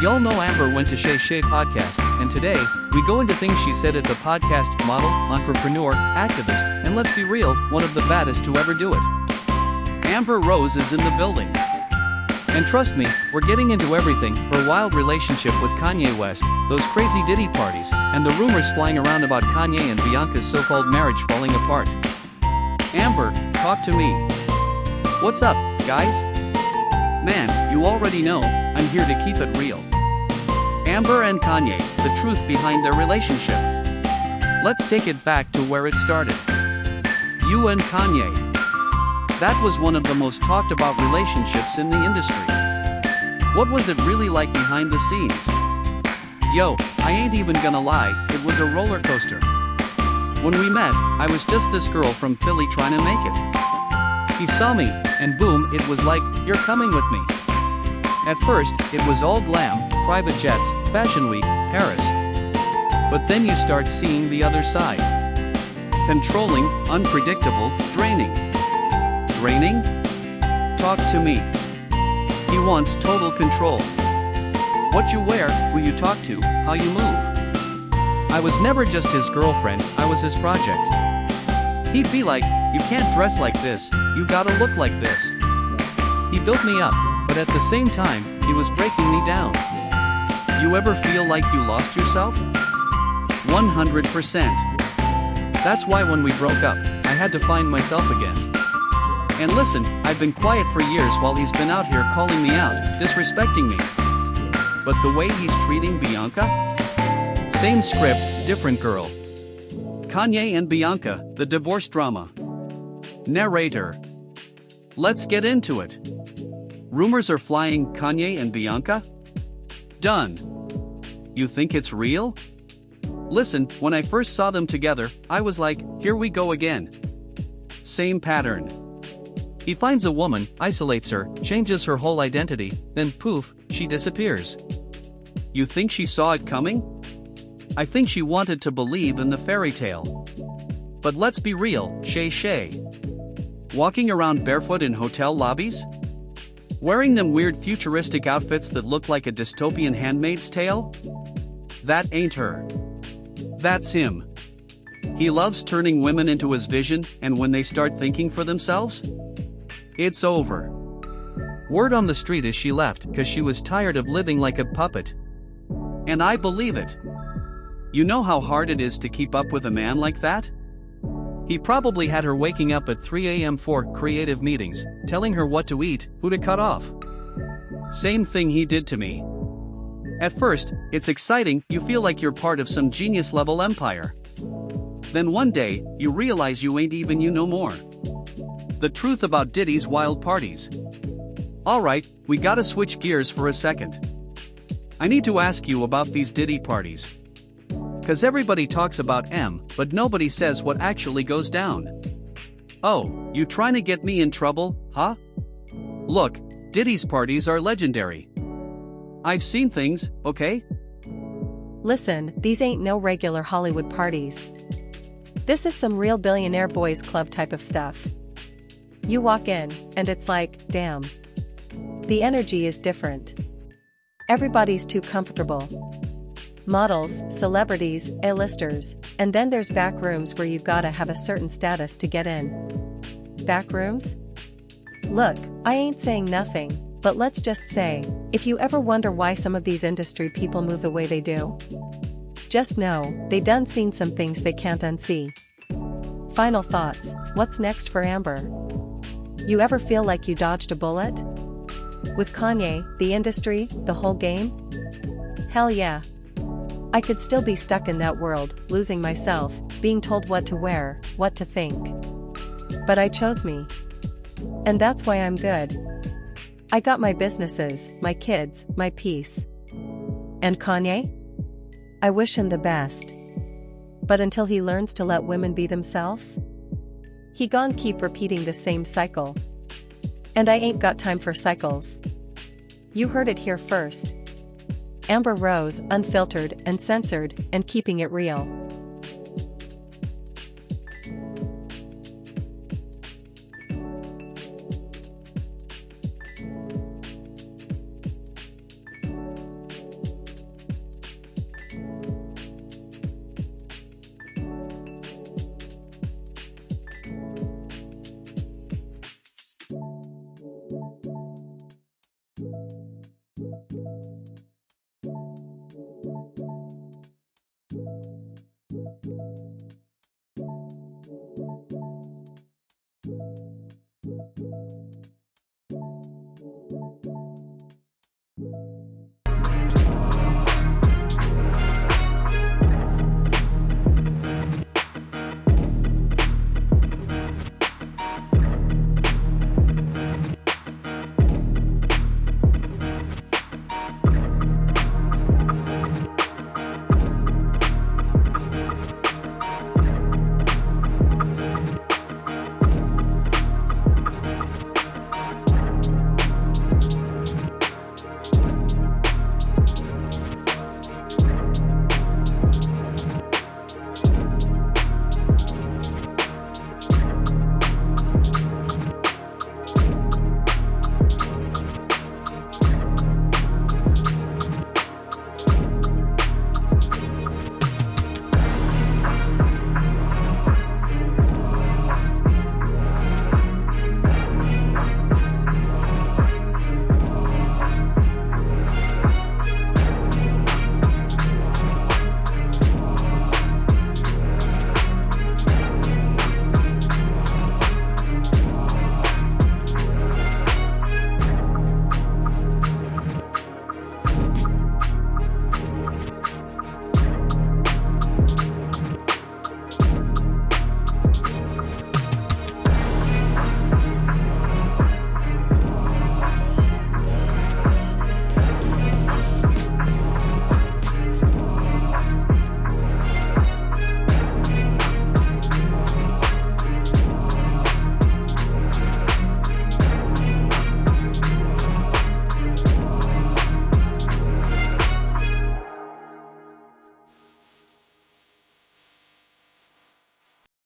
Y'all know Amber went to Shay Shay podcast, and today, we go into things she said at the podcast, model, entrepreneur, activist, and let's be real, one of the baddest to ever do it. Amber Rose is in the building. And trust me, we're getting into everything, her wild relationship with Kanye West, those crazy Diddy parties, and the rumors flying around about Kanye and Bianca's so-called marriage falling apart. Amber, talk to me. What's up, guys? Man, you already know, I'm here to keep it real. Amber and Kanye, the truth behind their relationship. Let's take it back to where it started. You and Kanye. That was one of the most talked about relationships in the industry. What was it really like behind the scenes? Yo, I ain't even gonna lie, it was a roller coaster. When we met, I was just this girl from Philly trying to make it. He saw me, and boom, it was like, you're coming with me. At first, it was all glam, private jets, fashion week, Paris. But then you start seeing the other side. Controlling, unpredictable, draining. Draining? Talk to me. He wants total control. What you wear, who you talk to, how you move. I was never just his girlfriend, I was his project. He'd be like, you can't dress like this, you gotta look like this. He built me up, but at the same time, he was breaking me down. You ever feel like you lost yourself? 100%. That's why when we broke up, I had to find myself again. And listen, I've been quiet for years while he's been out here calling me out, disrespecting me. But the way he's treating Bianca? Same script, different girl. Kanye and Bianca, the divorce drama. Narrator. Let's get into it. Rumors are flying, Kanye and Bianca? Done. You think it's real? Listen, when I first saw them together, I was like, here we go again. Same pattern. He finds a woman, isolates her, changes her whole identity, then poof, she disappears. You think she saw it coming? I think she wanted to believe in the fairy tale. But let's be real, Shay Shay. Walking around barefoot in hotel lobbies? Wearing them weird futuristic outfits that look like a dystopian Handmaid's Tale? That ain't her. That's him. He loves turning women into his vision, and when they start thinking for themselves, it's over. Word on the street is she left because she was tired of living like a puppet. And I believe it. You know how hard it is to keep up with a man like that? He probably had her waking up at 3 a.m. for creative meetings, telling her what to eat, who to cut off. Same thing he did to me. At first, it's exciting, you feel like you're part of some genius-level empire. Then one day, you realize you ain't even you no more. The truth about Diddy's wild parties. Alright, we gotta switch gears for a second. I need to ask you about these Diddy parties. Cause everybody talks about M, but nobody says what actually goes down. Oh, you trying to get me in trouble, huh? Look, Diddy's parties are legendary. I've seen things, okay? Listen, these ain't no regular Hollywood parties. This is some real billionaire boys club type of stuff. You walk in, and it's like, damn. The energy is different. Everybody's too comfortable. Models, celebrities, A-listers, and then there's back rooms where you gotta have a certain status to get in. Back rooms? Look, I ain't saying nothing, but let's just say, if you ever wonder why some of these industry people move the way they do, just know, they done seen some things they can't unsee. Final thoughts, what's next for Amber? You ever feel like you dodged a bullet? With Kanye, the industry, the whole game? Hell yeah. I could still be stuck in that world, losing myself, being told what to wear, what to think. But I chose me. And that's why I'm good. I got my businesses, my kids, my peace. And Kanye? I wish him the best. But until he learns to let women be themselves, he gon' keep repeating the same cycle. And I ain't got time for cycles. You heard it here first. Amber Rose, unfiltered and censored, and keeping it real.